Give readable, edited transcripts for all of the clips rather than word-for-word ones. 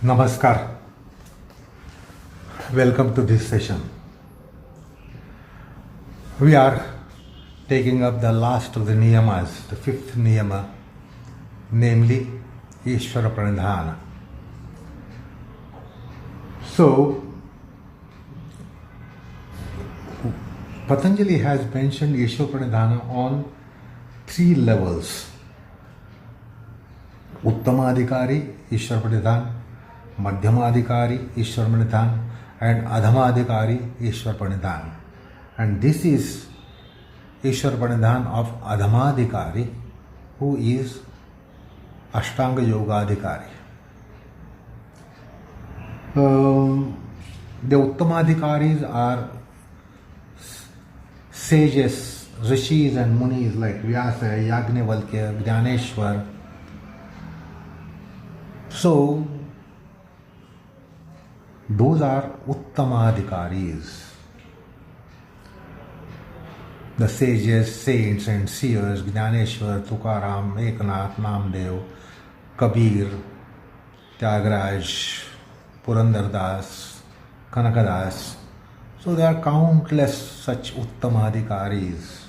Namaskar. Welcome to this session. We are taking up the last of the Niyamas, the fifth Niyama, namely Ishwarpranidhana. So, Patanjali has mentioned Ishwarpranidhana on three levels: Uttama Adhikari, Ishwarpranidhana; Madhyamadhikari, Ishwarpranidhana; and Adhamadhikari, Ishwarpranidhana. And this is Ishwarpranidhana of Adhamadhikari, who is Ashtangayogadhikari. The Uttamadhikaris are sages, Rishis and Munis like Vyasa, Yajnavalkya, Jnaneshwara. So, those are Uttama Adhikaris. The sages, saints and seers, Jnaneshwara, Tukaram, Eknath, Namdev, Kabir, Tyagaraja, Purandardas, Kanakadas. So there are countless such Uttama Adhikaris.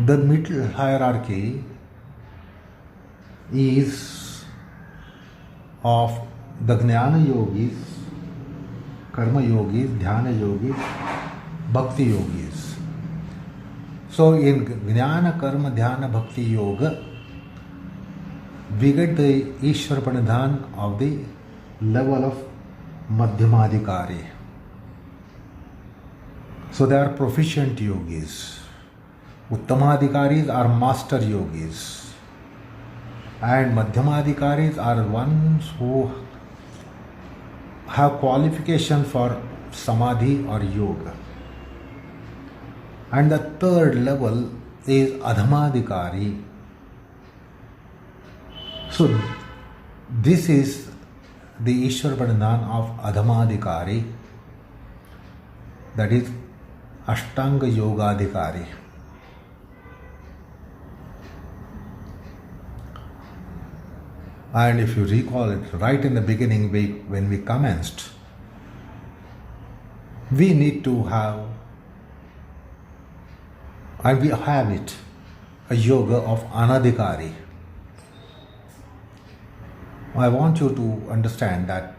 The middle hierarchy is of the Jnana yogis, Karma yogis, Dhyana yogis, Bhakti yogis. So in Jnana, Karma, Dhyana, Bhakti yoga, we get the Ishwarpranidhana of the level of Madhyamadhikari. So they are proficient yogis. Uttamadhikaris are master yogis. And Madhyamadhikaris are ones who have qualification for samadhi or yoga. And the third level is Adhamadhikari. So this is the Ishwarpranidhana of Adhamadhikari, that is Ashtangayogadhikari. And if you recall it, right in the beginning when we commenced, we need to have, and we have it, a Yoga of Anadhikari. I want you to understand that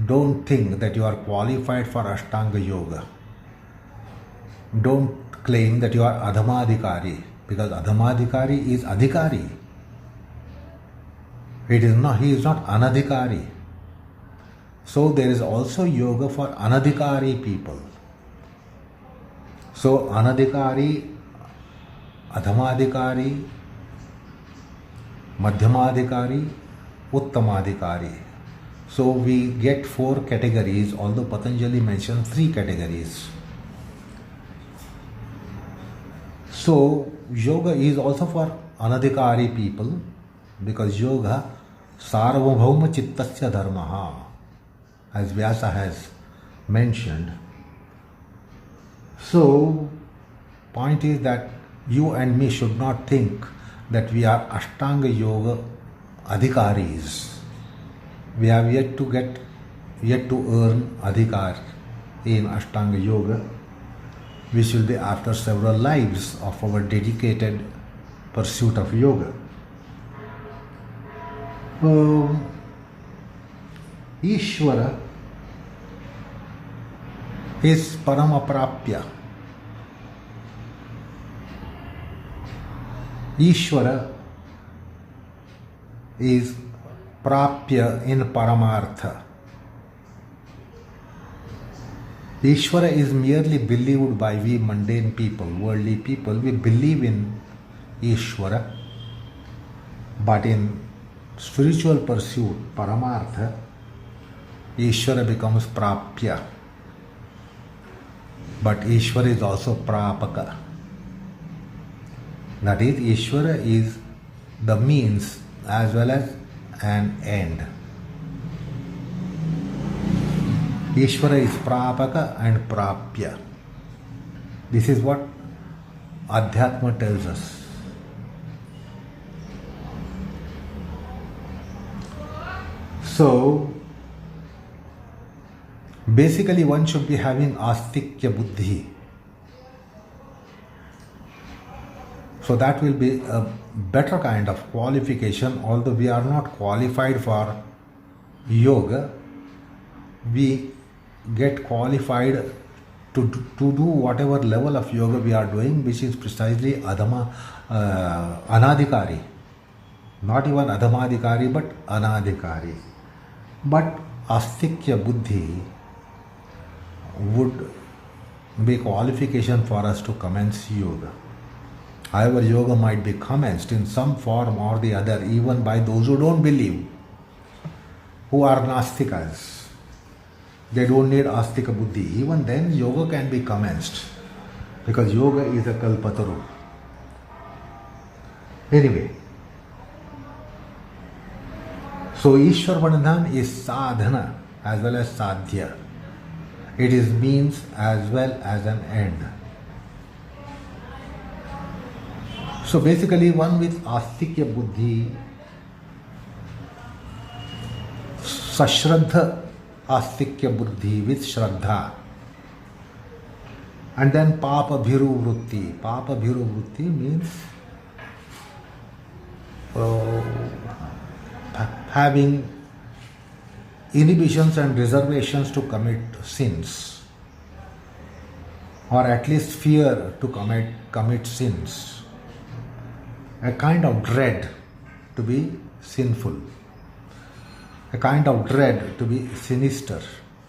don't think that you are qualified for Ashtanga Yoga. Don't claim that you are Adhamadhikari, because Adhamadhikari is Adhikari. He is not Anadhikari. So there is also yoga for Anadhikari people. So Anadhikari, Adhamadhikari, Madhyamadhikari, Uttamadhikari. So we get 4 categories, although Patanjali mentioned 3 categories. So yoga is also for Anadhikari people, because yoga Sarvabhauma Chittasaya Dharmah, as Vyasa has mentioned. So point is that you and me should not think that we are Ashtanga Yogadhikaris. We have yet to earn Adhikar in Ashtanga Yoga, which will be after several lives of our dedicated pursuit of yoga. Ishwara is Parma Praapya. Ishwara is Praapya in Paramartha. Ishwara is merely believed by we mundane people, worldly people. We believe in Ishwara, but in spiritual pursuit, Paramartha, Ishwara becomes Praapya. But Ishwara is also Praapaka. That is, Ishwara is the means as well as an end. Ishwara is Praapaka and Praapya. This is what Adhyatma tells us. So, basically one should be having Astikya buddhi. So that will be a better kind of qualification. Although we are not qualified for yoga, we get qualified to do whatever level of yoga we are doing, which is precisely Adhama, Anadhikari. Not even Adhamadhikari, but Anadhikari. But Astikya buddhi would be qualification for us to commence yoga. However, yoga might be commenced in some form or the other, even by those who don't believe, who are Nastikas. They don't need Astika buddhi. Even then, yoga can be commenced, because yoga is a kalpataru. Anyway, so Ishwarpranidhana is sadhana as well as saadhya. It is means as well as an end. So basically, one with Astikya buddhi, sashraddha Astikya buddhi, with shraddha, and then papa bhiru vritti. Papa bhiru vritti means having inhibitions and reservations to commit sins, or at least fear to commit sins. A kind of dread to be sinful, a kind of dread to be sinister.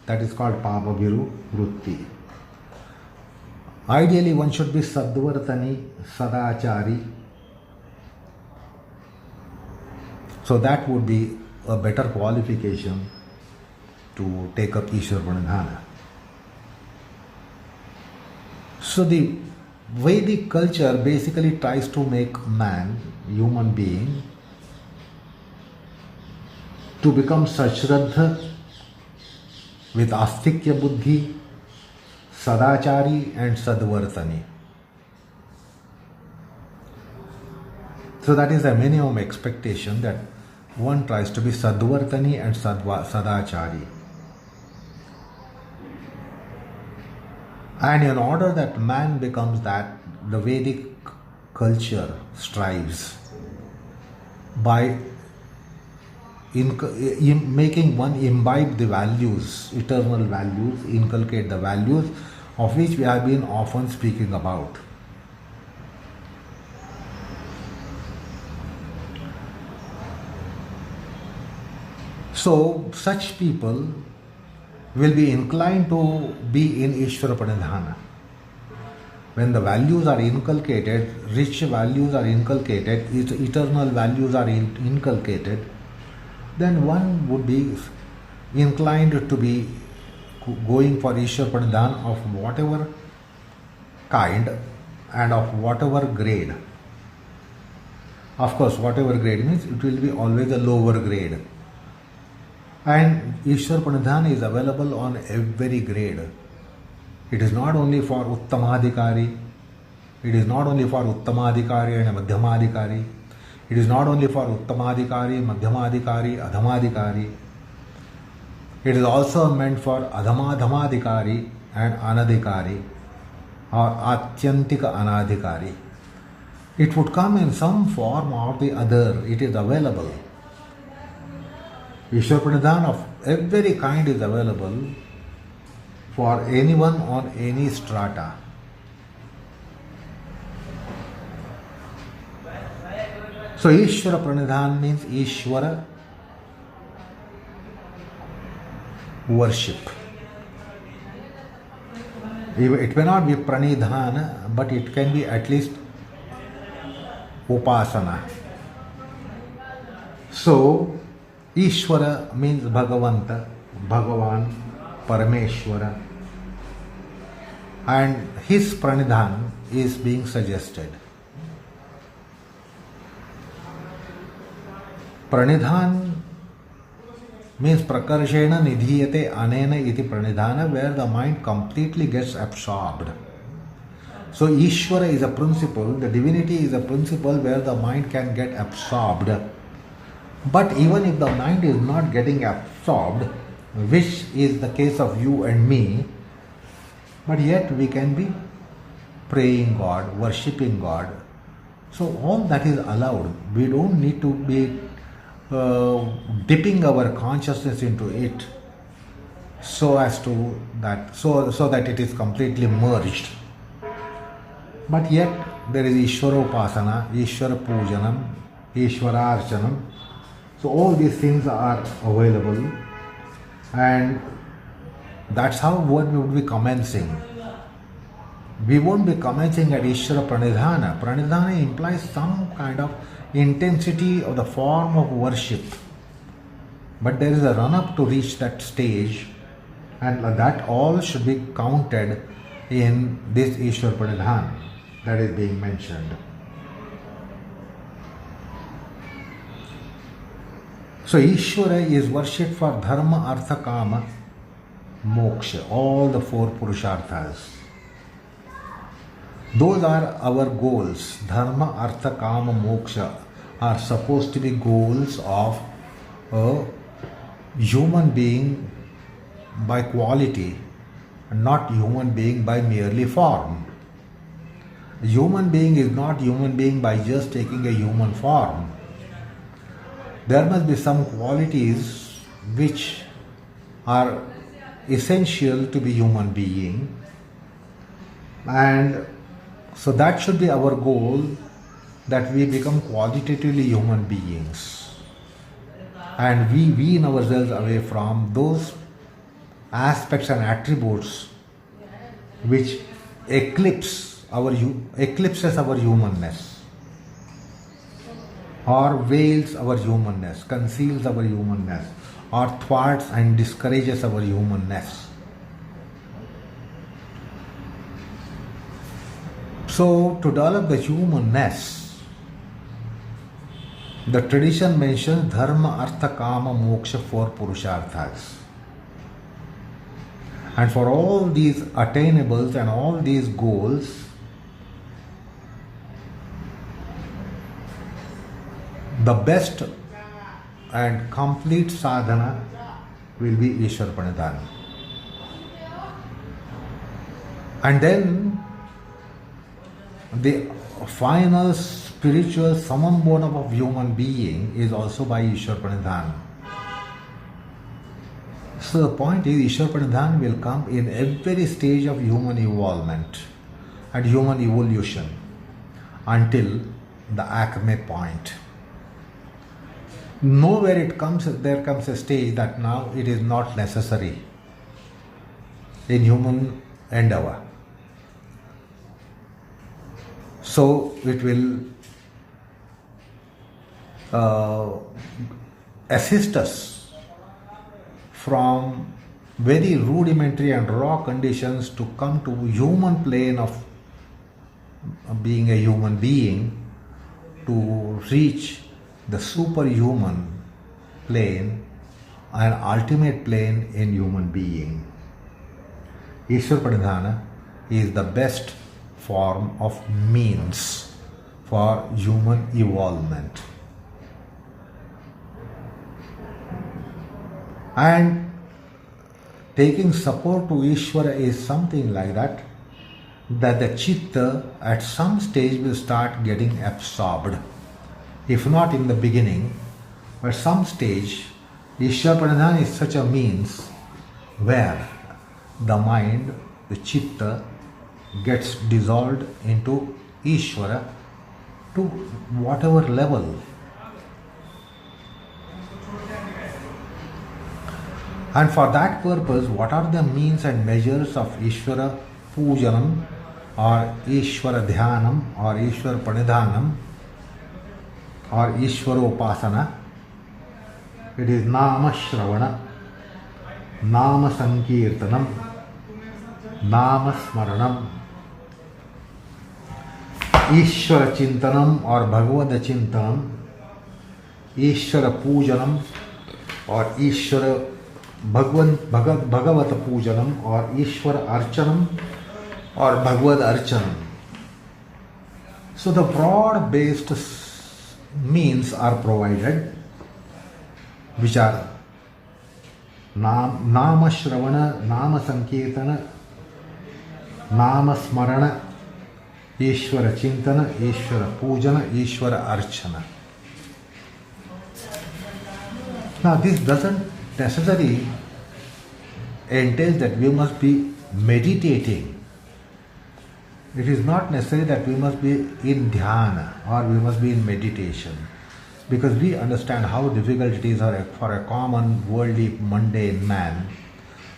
That is called papa bhiru vritti. Ideally, one should be sadvartani, sadachari. So that would be a better qualification to take up Ishwarpranidhana. So the Vedic culture basically tries to make man, human being, to become sashraddha with Astikya buddhi, sadachari and sadvartani. So that is the minimum expectation, that one tries to be sadvartani and sadachari. And in order that man becomes that, the Vedic culture strives by making one imbibe the values, eternal values, inculcate the values of which we have been often speaking about. So such people will be inclined to be in Ishwarpranidhana. When the values are inculcated, rich values are inculcated, eternal values are inculcated, then one would be inclined to be going for Ishwarpranidhana of whatever kind and of whatever grade. Of course, whatever grade means it will be always a lower grade. And Ishwarpranidhana is available on every grade. It is not only for Uttamadhikari, it is not only for Uttamadhikari and Madhyamadhikari, it is not only for Uttamadhikari, Madhyamadhikari, Adhamadhikari. It is also meant for Adhamadhikari and Anadhikari, or Atyantika Anadhikari. It would come in some form or the other, it is available. Ishwarpranidhana of every kind is available for anyone on any strata. So Ishwarpranidhana means Ishwara worship. It may not be pranidhana, but it can be at least upasana. So Ishwara means Bhagavanta, Bhagavan, Parameshwara, and his pranidhan is being suggested. Pranidhan means prakarshena nidhiyate anena iti pranidhana, where the mind completely gets absorbed. So Ishwara is a principle, the divinity is a principle where the mind can get absorbed But even if the mind is not getting absorbed, which is the case of you and me, but yet we can be praying God, worshipping God. So all that is allowed. We don't need to be dipping our consciousness into it so as to that so that it is completely merged. But yet there is Ishwara Upasana, Ishwara Pujanam, Ishwara Archanam. So all these things are available, and that's how what we would be commencing. We won't be commencing at Ishwarpranidhana. Pranidhana implies some kind of intensity of the form of worship. But there is a run-up to reach that stage, and that all should be counted in this Ishwarpranidhana that is being mentioned. So Ishwara is worshipped for Dharma, Artha, Kama, Moksha, all the four Purusharthas. Those are our goals. Dharma, Artha, Kama, Moksha are supposed to be goals of a human being by quality, not human being by merely form. A human being is not human being by just taking a human form. There must be some qualities which are essential to be human being, and so that should be our goal, that we become qualitatively human beings and we wean ourselves away from those aspects and attributes which eclipses our humanness, or veils our humanness, conceals our humanness, or thwarts and discourages our humanness. So, to develop the humanness, the tradition mentions Dharma, Artha, Kama, Moksha, four Purusharthas. And for all these attainables and all these goals, the best and complete sadhana will be Ishwarpranidhana. And then the final spiritual samambonam of human being is also by Ishwarpranidhana. So the point is, Ishwarpranidhana will come in every stage of human evolvement and human evolution until the acme point. Nowhere there comes a stage that now it is not necessary in human endeavor. So it will assist us from very rudimentary and raw conditions to come to human plane of being a human being, to reach the superhuman plane, an ultimate plane in human being. Ishwarpranidhana is the best form of means for human evolvement. And taking support to Ishwara is something like that the chitta at some stage will start getting absorbed. If not in the beginning, but some stage, Ishwarpranidhana is such a means where the mind, the chitta, gets dissolved into Ishwara to whatever level. And for that purpose, what are the means and measures of Ishwara Pujanam or Ishwara Dhyanam or Ishwara Pranidhanam or Ishwara Upasana? It is Nama Shravana, Nama Sankirtanam, Nama Smaranam, Ishwara Chintanam or Bhagavad Chintanam, Ishwara Pujanam or Ishwara Bhagavata Pujanam or Ishwara Archanam or Bhagavad Archanam. So the broad based means are provided, which are Nama Shravana, Nama Sankirtana, Nama Smarana, Ishwara Chintana, Ishwara Pujana, Ishwara Archana. Now this doesn't necessarily entail that we must be meditating. It is not necessary that we must be in Dhyana or we must be in meditation, because we understand how difficult it is for a common worldly mundane man,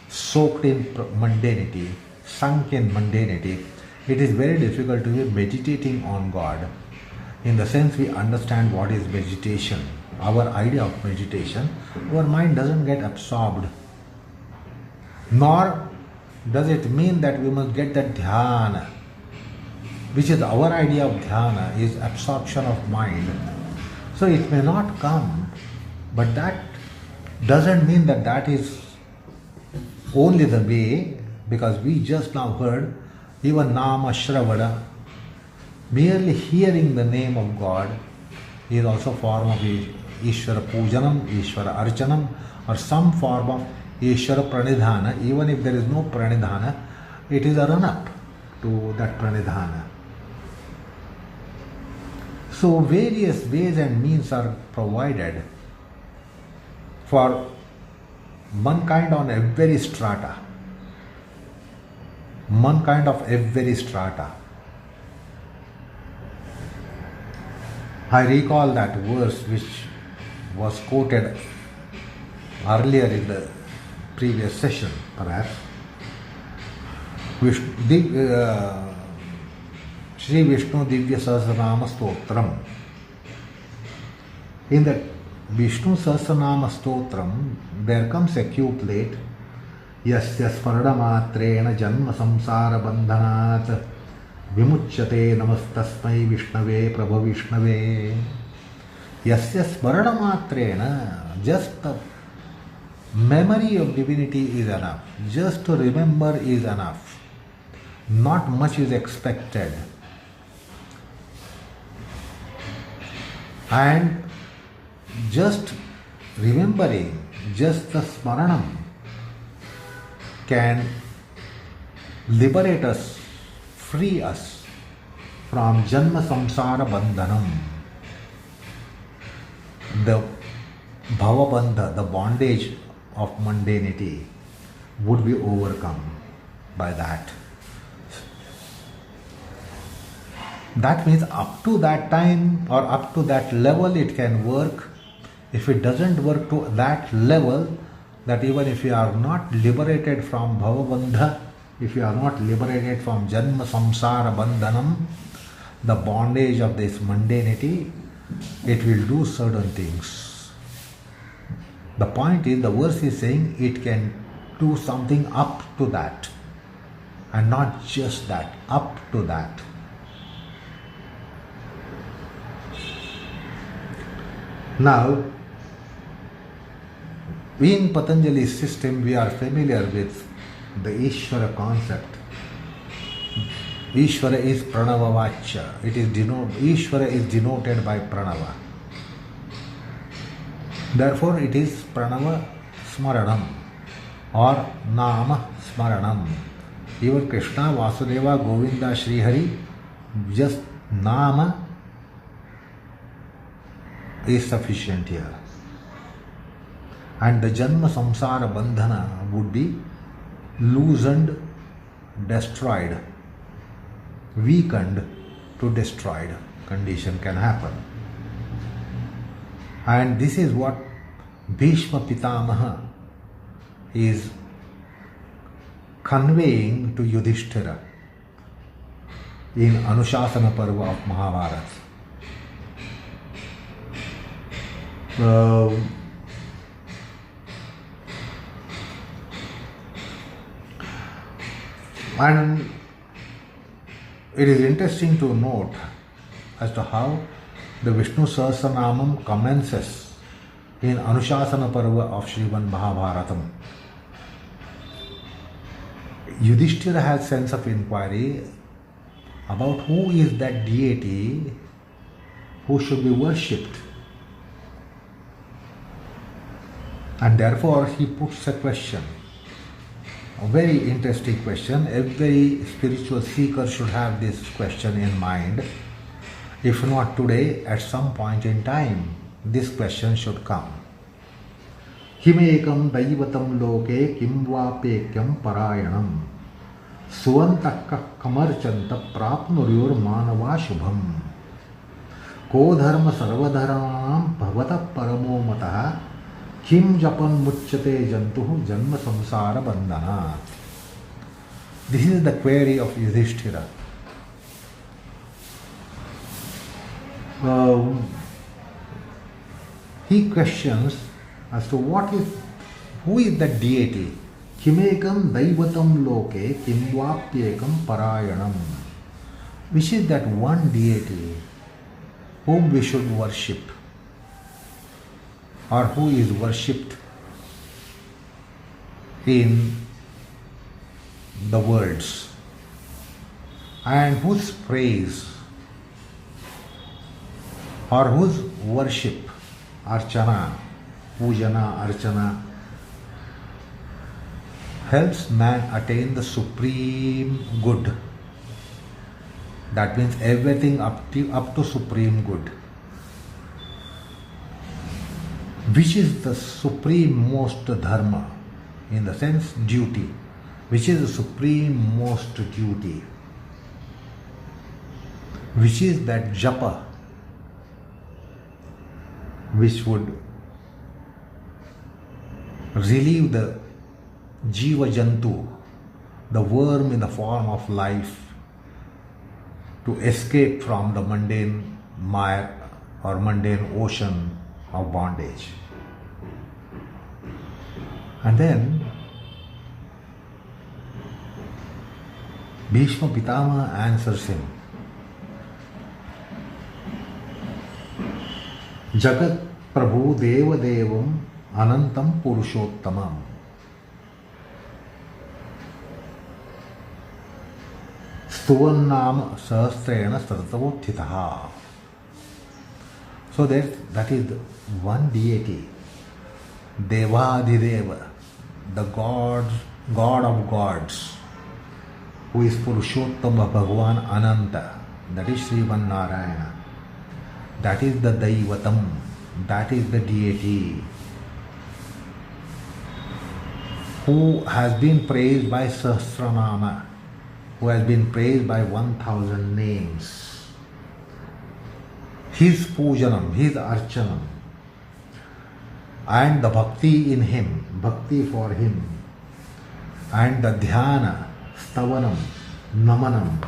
soaked in mundanity, sunk in mundanity. It is very difficult to be meditating on God. In the sense we understand what is meditation, our idea of meditation, our mind doesn't get absorbed. Nor does it mean that we must get that Dhyana, which is our idea of Dhyana, is absorption of mind. So it may not come, but that doesn't mean that that is only the way, because we just now heard even Nama Shravana, merely hearing the name of God is also a form of Ishwara Pujanam, Ishwara Archanam, or some form of Ishwarpranidhana. Even if there is no Pranidhana, it is a run-up to that Pranidhana. So various ways and means are provided for mankind on every strata. Mankind of every strata. I recall that verse which was quoted earlier in the previous session, perhaps. Shri Vishnu Divya Sahasranama Stotram. In the Vishnu Sahasranama Stotram, there comes a couplet, Yasya Smaranamatrena Janma Samsara Bandhanat Vimuchyate Namastasmai Vishnave Prabha Vishnave. Yasya Smaranamatrena, just the memory of divinity is enough. Just to remember is enough. Not much is expected. And just remembering, just the smaranam can liberate us, free us from Janma Samsara Bandhanam. The Bhava Bandha, the bondage of mundanity, would be overcome by that. That means up to that time or up to that level it can work. If it doesn't work to that level, that even if you are not liberated from Bhavabandha, if you are not liberated from Janma Samsara Bandhanam, the bondage of this mundanity, it will do certain things. The point is, the verse is saying it can do something up to that, and not just that, up to that. Now, in Patanjali's system, we are familiar with the Ishwara concept. Ishwara is Pranava Vachya. Ishwara is denoted by Pranava. Therefore, it is Pranava Smaranam or Nama Smaranam. Even Krishna, Vasudeva, Govinda, Sri Hari, just Nama is sufficient here. And the Janma Samsara Bandhana would be loosened, destroyed, weakened to destroyed condition can happen. And this is what Bhishma Pitamaha is conveying to Yudhishthira in Anushasana Parva of Mahabharata. And it is interesting to note as to how the Vishnu Sahasranamam commences in Anushasana Parva of Srimad Mahabharatam. Yudhishthira has sense of inquiry about who is that deity who should be worshipped. And therefore he puts a question, a very interesting question. Every spiritual seeker should have this question in mind. If not today, at some point in time, this question should come. Himekam daivatam loke kim vapekyam parayanam suvantakka kamarchanta prapnuryur manava shubham ko dharma sarvadharanam bhavata paramo mataha kim japan muchyate jantuhu janma samsara bandhana. This is the query of Yudhishthira. He questions as to who is that deity. Kimekam daivatam loke kim vapyekam parayanam. Which is that one deity whom we should worship, or who is worshipped in the worlds, and whose praise or whose worship, archana, pujana, archana, helps man attain the supreme good. That means everything up to supreme good. Which is the supreme most dharma, in the sense duty. Which is the supreme most duty? Which is that japa, which would relieve the jiva jantu, the worm in the form of life, to escape from the mundane mire or mundane ocean of bondage. And then Bhishma Pitama answers him, Jagat Prabhu Deva Devam Anantam Purushottamam. Stuvannam Sahasrena Sartavottitaha. So that is one deity, Devadideva, the God of gods, who is Purushottama Bhagavan Ananta, that is Sriman Narayana. That is the Daivatam, that is the deity who has been praised by Sahasranama, who has been praised by 1000 names. His pujanam, his archanam, and the bhakti in him, bhakti for him, and the dhyana, stavanam, namanam,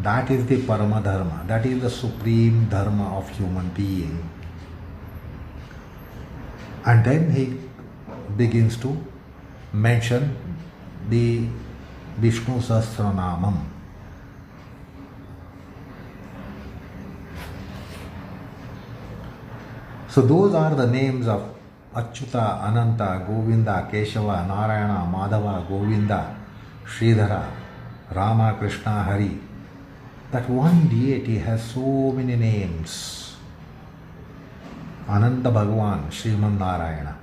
that is the Parama Dharma, that is the supreme dharma of human being. And then he begins to mention the Vishnu Sahasranamam. So those are the names of Achyuta, Ananta, Govinda, Keshava, Narayana, Madhava, Govinda, Sridhara, Rama, Krishna, Hari. That one deity has so many names. Ananda Bhagavan, Sriman Narayana.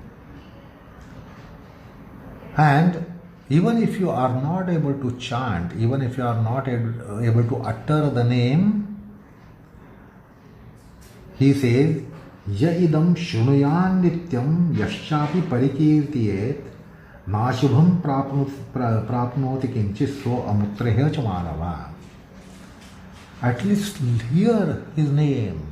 And even if you are not able to chant, even if you are not able to utter the name, he says, Ya idam shrunuyan nityam yaschapi parikirtiyet nashubham prapnoti kinchit so amutreha chamanava. At least hear his name.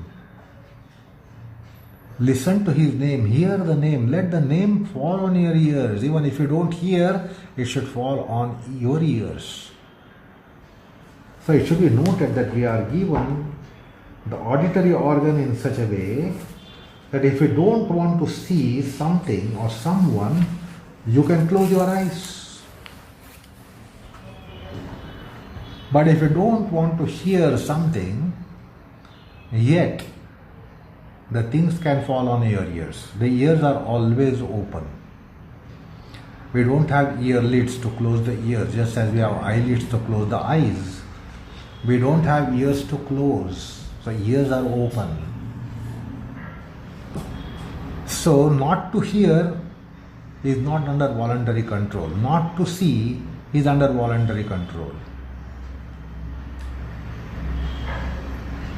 Listen to his name, hear the name, let the name fall on your ears. Even if you don't hear, it should fall on your ears. So it should be noted that we are given the auditory organ in such a way that if you don't want to see something or someone, you can close your eyes. But if you don't want to hear something, yet the things can fall on your ears. The ears are always open. We don't have earlids to close the ears, just as we have eyelids to close the eyes. We don't have ears to close, so ears are open. So, not to hear is not under voluntary control. Not to see is under voluntary control.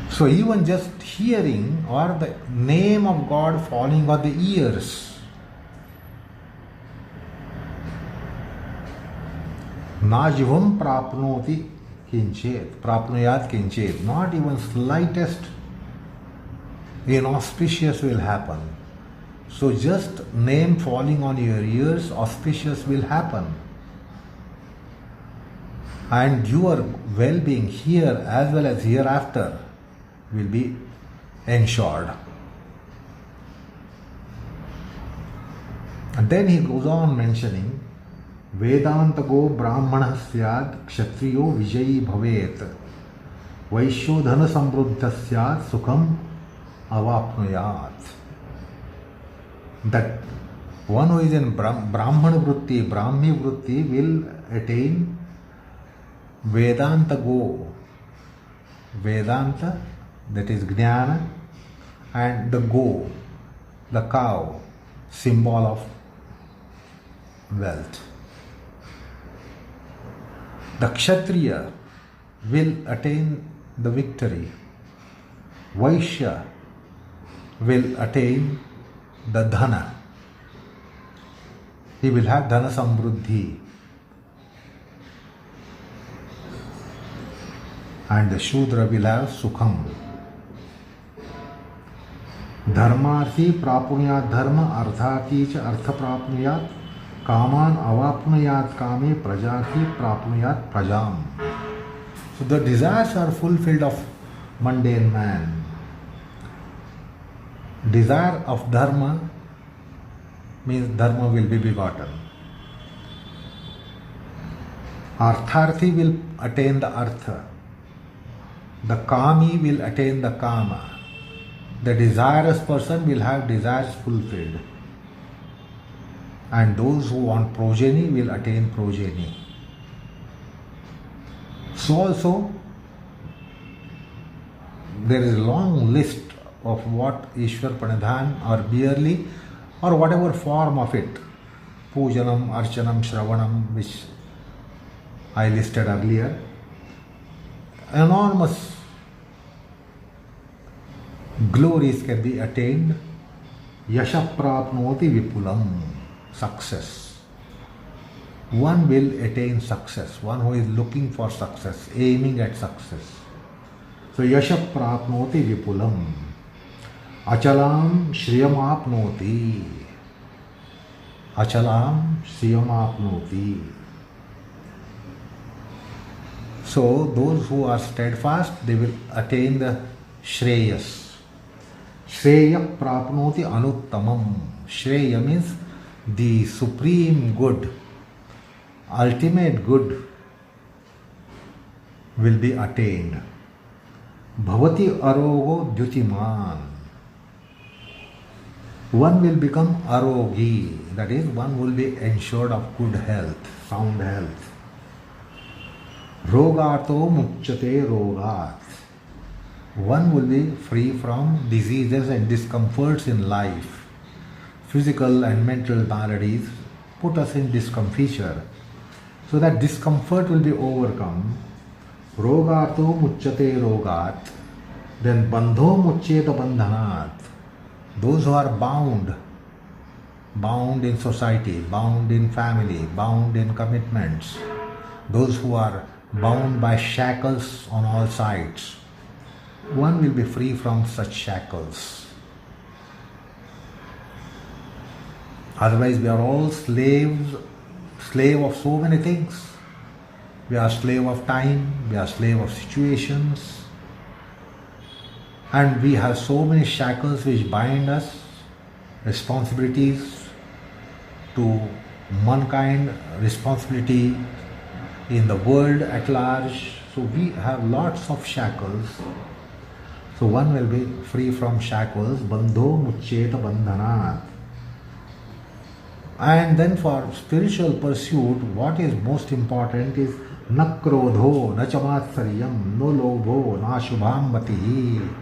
So, even just hearing or the name of God falling on the ears, najivam prapnoti kinchet, prapnuyat kinchet, not even slightest inauspicious will happen. So just name falling on your ears, auspicious will happen. And your well-being here as well as hereafter will be ensured. And then he goes on mentioning, Vedantago Brahmana syad kshatriyo vijayi bhavet vaishyo dhana samruddha syad sukham avapnuyat. That one who is in Brahmana Vritti, Brahmi Vritti will attain Vedanta go. Vedanta, that is Jnana, and the go, the cow, symbol of wealth. The Kshatriya will attain the victory. Vaishya will attain the dhana. He will have dhana samruddhi. And the Shudra will have sukham. Dharmarthi prapnuyat dharma, arthati cha artha prapnuyat, kaman avapnuyat kame, prajati prapnuyat prajam. So the desires are fulfilled of mundane man. Desire of dharma means dharma will be begotten. Artharthi will attain the artha. The kami will attain the kama. The desirous person will have desires fulfilled. And those who want progeny will attain progeny. So also, there is a long list of what Ishwarpranidhana or merely or whatever form of it, Pujanam, Archanam, Shravanam, which I listed earlier, enormous glories can be attained. Yasha prapnoti vipulam, success. One will attain success, one who is looking for success, aiming at success. So Yasha prapnoti vipulam. Achalam shriyamapnoti. Achalam shriyamapnoti. So those who are steadfast, they will attain the shreyas. Shreya prapnoti anuttamam. Shreya means the supreme good, ultimate good will be attained. Bhavati arogo dyutiman. One will become arogi, that is, one will be ensured of good health, sound health. Rogato muchyate rogat. One will be free from diseases and discomforts in life. Physical and mental maladies put us in discomfiture. So that discomfort will be overcome. Rogato muchyate rogat. Then bandho muchyeta bandhanat. Those who are bound in society, bound in family, bound in commitments, those who are bound by shackles on all sides, one will be free from such shackles. Otherwise we are all slave of so many things. We are slave of time, we are slave of situations, and we have so many shackles which bind us, responsibilities to mankind, responsibility in the world at large. So we have lots of shackles. So one will be free from shackles. Bandho muchyeta bandhanat. And then for spiritual pursuit, what is most important is na krodho, na chamatsaryam, no lobho, na shubham matihi.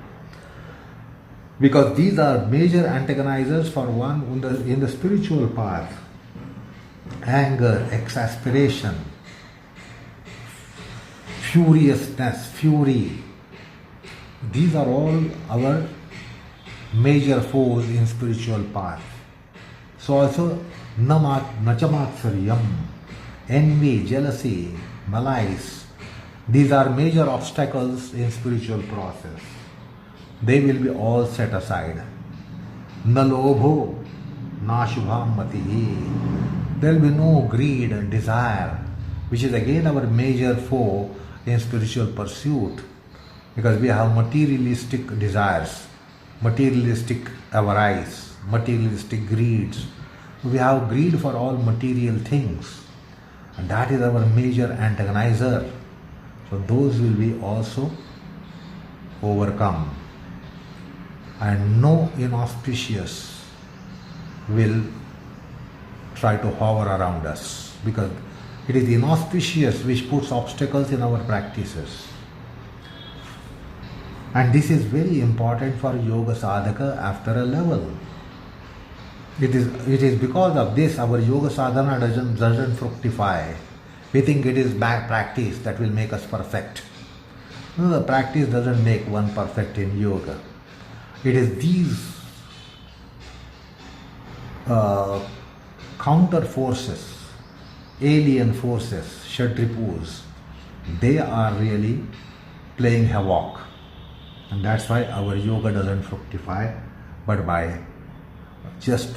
Because these are major antagonizers for one in the spiritual path. Anger, exasperation, furiousness, fury. These are all our major foes in spiritual path. So also nachamatsariyam, envy, jealousy, malice. These are major obstacles in spiritual process. They will be all set aside. Na lobho, na shubham matihi. There will be no greed and desire, which is again our major foe in spiritual pursuit, because we have materialistic desires, materialistic avarice, materialistic greeds. We have greed for all material things, and that is our major antagonizer. So those will be also overcome, and no inauspicious will try to hover around us, because it is inauspicious which puts obstacles in our practices. And this is very important for yoga sadhaka after a level. It is because of this our yoga sadhana doesn't fructify. We think it is bad practice that will make us perfect. No, the practice doesn't make one perfect in yoga. It is these counter forces, alien forces, Shadripus, they are really playing havoc. And that's why our yoga doesn't fructify, but by just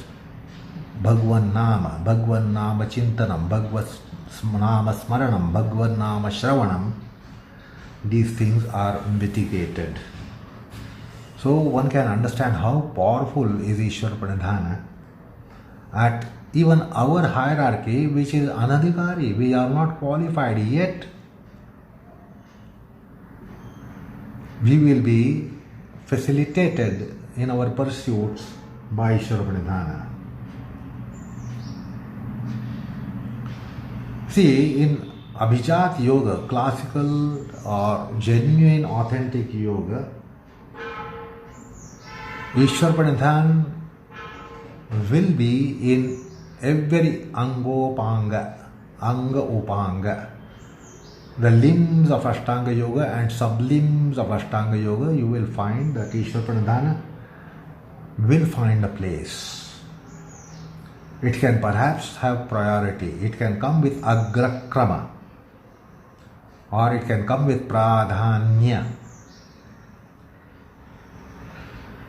Bhagwan Nama Chintanam, Bhagwan Nama Smaranam, Bhagwan Nama Shravanam, these things are mitigated. So one can understand how powerful is Ishwarpranidhana. At even our hierarchy, which is Anadhikari, we are not qualified yet. We will be facilitated in our pursuits by Ishwarpranidhana. See, in Abhijat Yoga, classical or genuine authentic yoga, Ishwarpranidhana will be in every anga upanga, the limbs of Ashtanga Yoga and sublimbs of Ashtanga Yoga. You will find that Ishwarpranidhana will find a place. It can perhaps have priority. It can come with agrakrama, or it can come with pradhanya.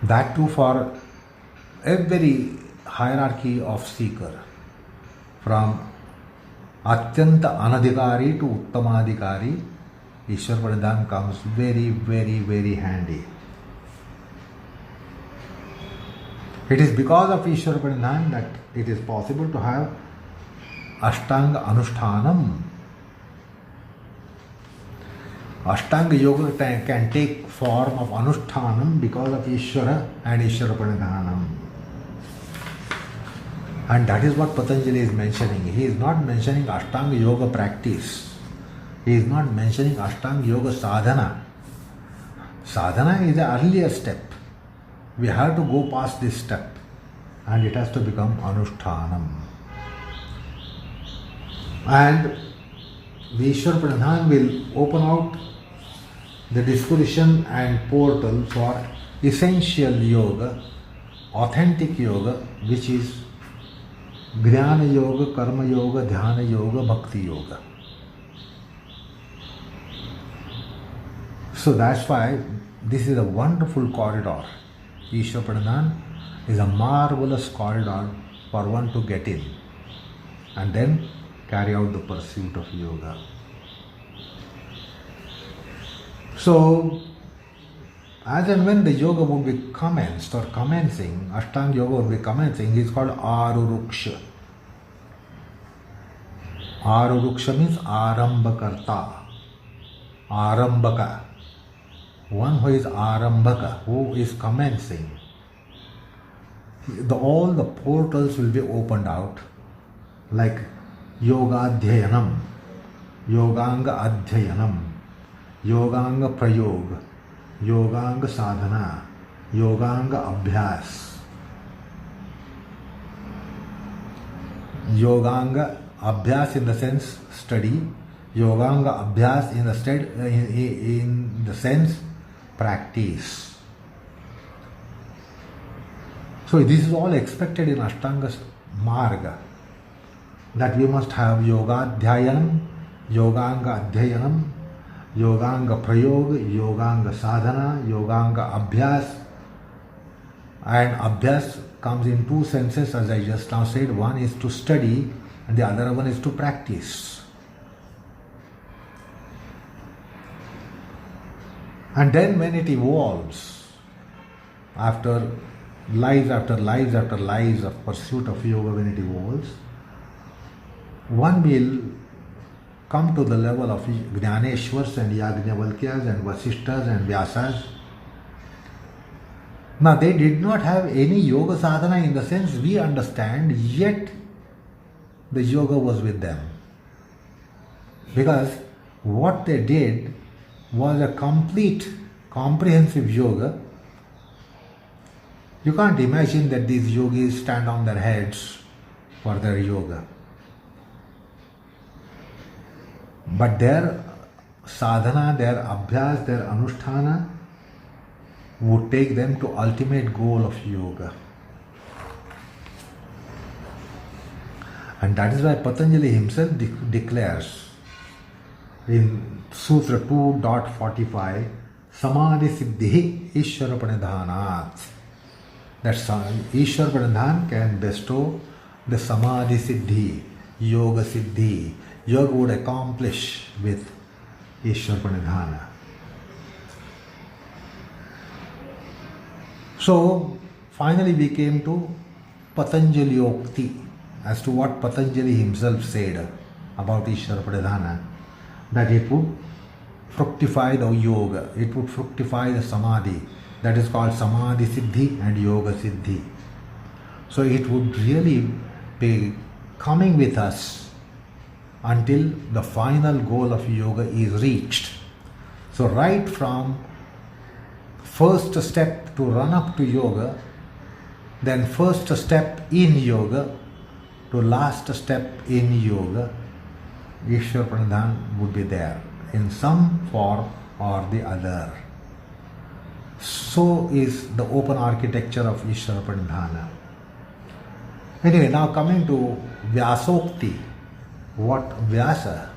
That too for every hierarchy of seeker, from Atyanta Anadhikari to Uttama Adhikari, Ishwarpranidhana comes very, very, very handy. It is because of Ishwarpranidhana that it is possible to have Ashtanga Anushtanam. Ashtanga Yoga can take form of Anushtanam because of Ishwara and Ishwarpranidhanam. And that is what Patanjali is mentioning. He is not mentioning Ashtanga Yoga practice. He is not mentioning Ashtanga Yoga sadhana. Sadhana is the earlier step. We have to go past this step, and it has to become Anushtanam. And the Ishwarpranidhana will open out the disposition and portal for essential yoga, authentic yoga, which is Jnana Yoga, Karma Yoga, Dhyana Yoga, Bhakti Yoga. So that's why this is a wonderful corridor. Ishwarpranidhana is a marvelous corridor for one to get in and then carry out the pursuit of yoga. So, as and when the yoga would be commenced or commencing, Ashtanga Yoga would be commencing, is called Aruruksha. Aruruksha means Arambhakarta. Arambhaka. One who is Arambhaka, who is commencing. All the portals will be opened out, like Yogadhyanam, Yoganga Adhyanam, Yoganga Prayog, Yoganga Sadhana, Yoganga Abhyas. Yoganga Abhyas in the sense study, Yoganga Abhyas in the sense practice. So this is all expected in Ashtanga Marga, that we must have Yogadhyayanam, Yoganga Adhyayanam, Yoganga Prayog, Yoganga Sadhana, Yoganga Abhyas. And Abhyas comes in two senses, as I just now said. One is to study and the other one is to practice. And then when it evolves, after lives of pursuit of yoga, when it evolves, one will come to the level of Jnaneshwars and Yajnavalkyas and Vasishtas and Vyasas. Now they did not have any yoga sadhana in the sense we understand, yet the yoga was with them. Because what they did was a complete, comprehensive yoga. You can't imagine that these yogis stand on their heads for their yoga. But their sadhana, their abhyas, their anusthana would take them to ultimate goal of yoga. And that is why Patanjali himself declares in Sutra 2.45, Samadhi Siddhi Ishwarpranidhana, that Ishwarpranidhana can bestow the Samadhi Siddhi, Yoga Siddhi. Yoga would accomplish with Ishwarpranidhana. So finally we came to Patanjali Yokti, as to what Patanjali himself said about Ishwarpranidhana, that it would fructify the yoga, it would fructify the samadhi, that is called Samadhi Siddhi and Yoga Siddhi. So it would really be coming with us until the final goal of yoga is reached. So right from first step to run up to yoga, then first step in yoga to last step in yoga, Ishwarpranidhana would be there in some form or the other. So is the open architecture of Ishwarpranidhana. Anyway, now coming to Vyasokti, what Vyasa,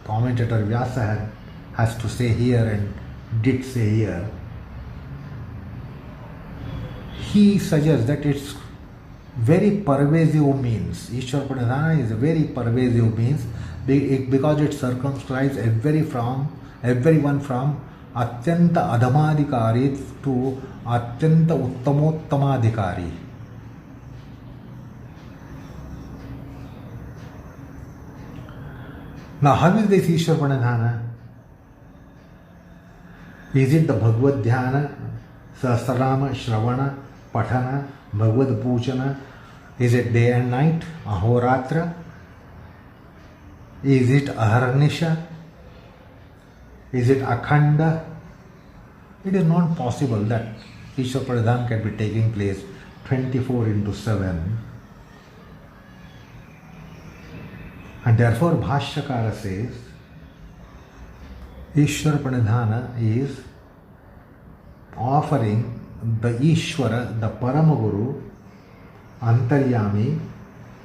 commentator Vyasa has to say here and did say here, he suggests that it's very pervasive means. Ishwarpranidhana is a very pervasive means because it circumscribes everyone from Atyanta Adhamadhikari to Atyanta Uttamadhikari. Now, how is this Ishwarpranidhana? Is it the Bhagavad Dhyana, Sahasranama, Shravana, Pathana, Bhagavad Pujana? Is it day and night, Ahoratra? Is it Aharnisha? Is it Akhanda? It is not possible that Ishwarpranidhana can be taking place 24/7. And therefore Bhashyakara says Ishwarpranidhana is offering the Ishwara, the Paramaguru, Antaryami,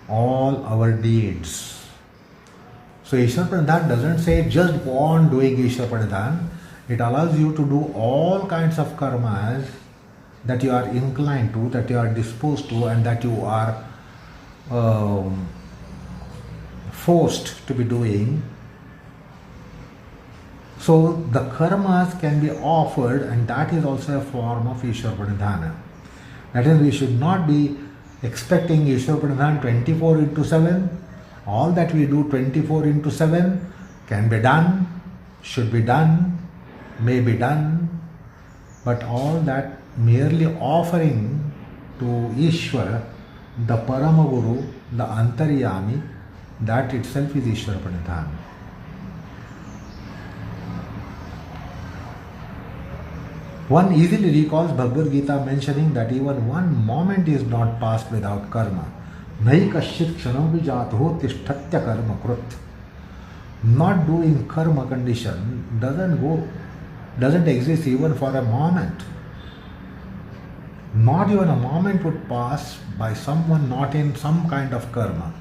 all our deeds. So Ishwarpranidhana doesn't say just go on doing Ishwarpranidhana. It allows you to do all kinds of karmas that you are inclined to, that you are disposed to, and that you are forced to be doing. So the karmas can be offered, and that is also a form of Ishwarpranidhana. That is, we should not be expecting Ishwarpranidhana 24/7. All that we do 24/7 can be done, should be done, may be done, but all that merely offering to Ishwara, the Paramaguru, the Antaryami, that itself is Ishwarpranidhana. One easily recalls Bhagavad Gita mentioning that even one moment is not passed without karma. Nahi kasyit kshanam vijato tishtatya karma krut. Not doing karma condition doesn't exist even for a moment. Not even a moment would pass by someone not in some kind of karma.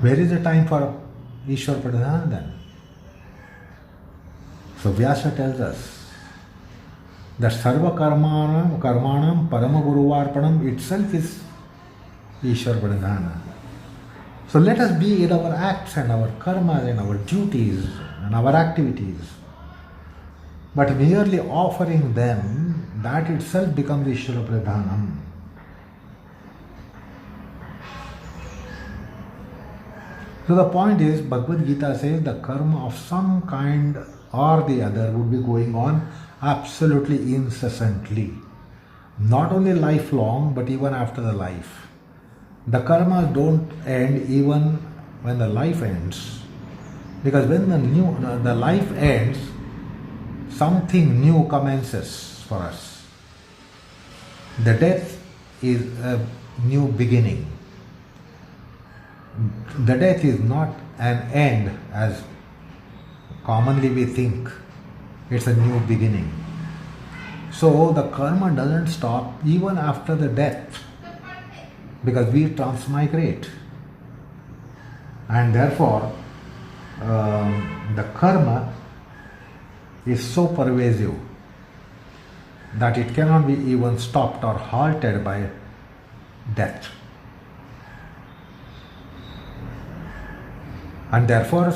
Where is the time for Ishwarpranidhana then? So Vyasa tells us that Sarva Karmanam Parama Guruvarpanam itself is Ishwarpranidhana. So let us be in our acts and our karmas and our duties and our activities. But merely offering them, that itself becomes Ishwarpranidhanam. So the point is, Bhagavad Gita says the karma of some kind or the other would be going on absolutely incessantly. Not only lifelong, but even after the life. The karmas don't end even when the life ends. Because when the life ends, something new commences for us. The death is a new beginning. The death is not an end as commonly we think. It's a new beginning. So the karma doesn't stop even after the death, because we transmigrate. And therefore, the karma is so pervasive that it cannot be even stopped or halted by death. And therefore,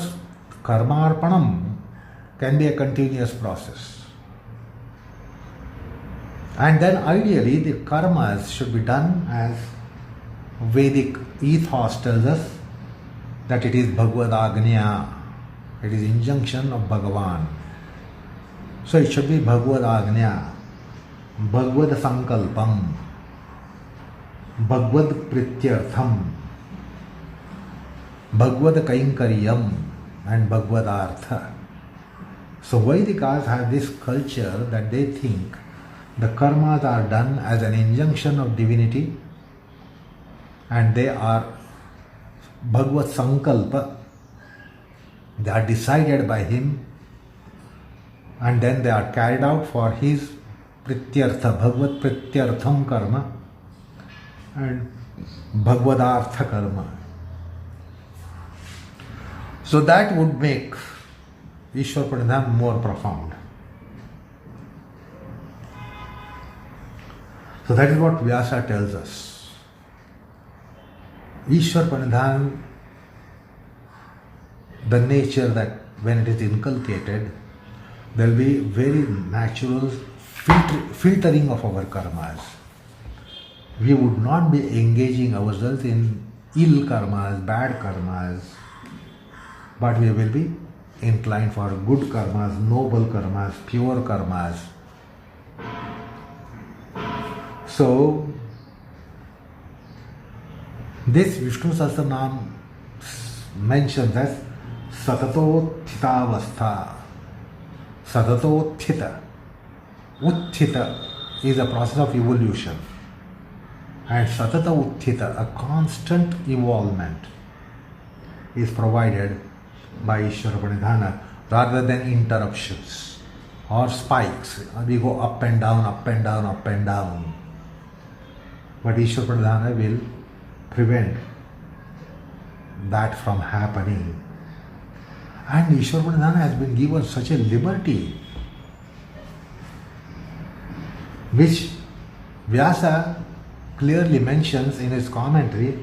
karma arpanam can be a continuous process. And then ideally the karmas should be done as Vedic ethos tells us, that it is Bhagavad Agnya, it is injunction of Bhagavan. So it should be Bhagavad Agnya, Bhagavad Sankalpam, Bhagavad Prityartham, Bhagavad Kainkaryam and Bhagavad Artha. So Vedikas have this culture that they think the karmas are done as an injunction of divinity and they are Bhagavad Sankalpa. They are decided by him and then they are carried out for his Prityartha, Bhagavad Prityartham karma and Bhagavad Artha karma. So that would make Ishwarpranidhana more profound. So that is what Vyasa tells us. Ishwarpranidhana, the nature that when it is inculcated, there will be very natural filtering of our karmas. We would not be engaging ourselves in ill karmas, bad karmas, but we will be inclined for good karmas, noble karmas, pure karmas. So, this Vishnu Sahasranam mentions as Satatotthitavastha. Satatotthita. Utthita is a process of evolution. And Satata Utthita, a constant evolvement, is provided by Ishwarpranidhana rather than interruptions or spikes. We go up and down, up and down, up and down. But Ishwarpranidhana will prevent that from happening. And Ishwarpranidhana has been given such a liberty, which Vyasa clearly mentions in his commentary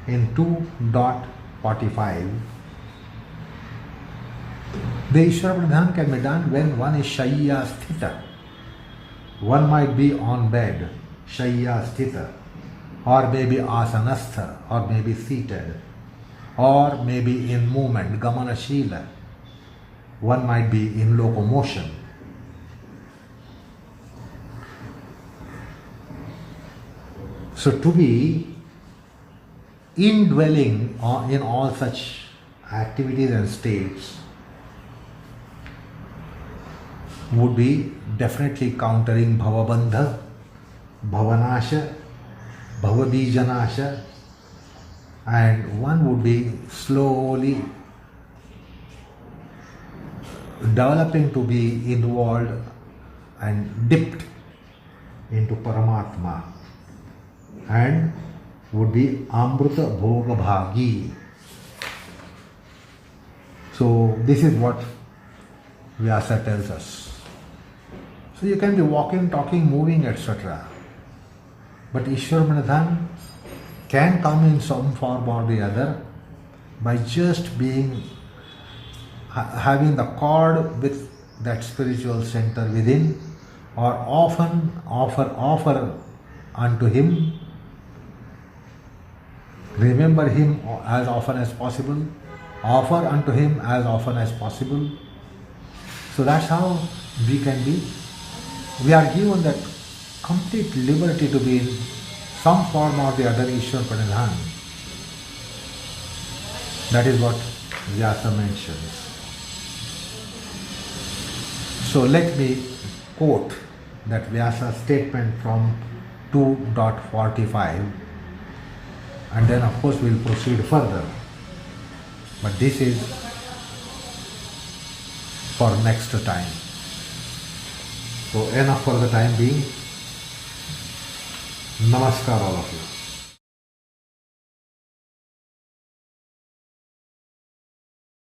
in 2.45. The Ishwarpranidhana can be done when one is Shayya Sthita. One might be on bed, Shayya Sthita, or maybe Asanastha, or maybe seated, or maybe in movement, Gamana Shila. One might be in locomotion. So to be indwelling in all such activities and states would be definitely countering bhavabandha, bhavanasha, bhavabijanasha, and one would be slowly developing to be involved and dipped into Paramatma, and would be Amrita Bhoga Bhagi. So this is what Vyasa tells us. So you can be walking, talking, moving, etc. But Ishwarpranidhana can come in some form or the other by just being having the cord with that spiritual center within, or often offer unto him, remember him as often as possible, offer unto him as often as possible. So that's how we are given that complete liberty to be in some form or the other Ishwarpranidhana. That is what Vyasa mentions. So let me quote that Vyasa statement from 2.45, and then of course we'll proceed further. But this is for next time. So enough for the time being. Namaskar all of you.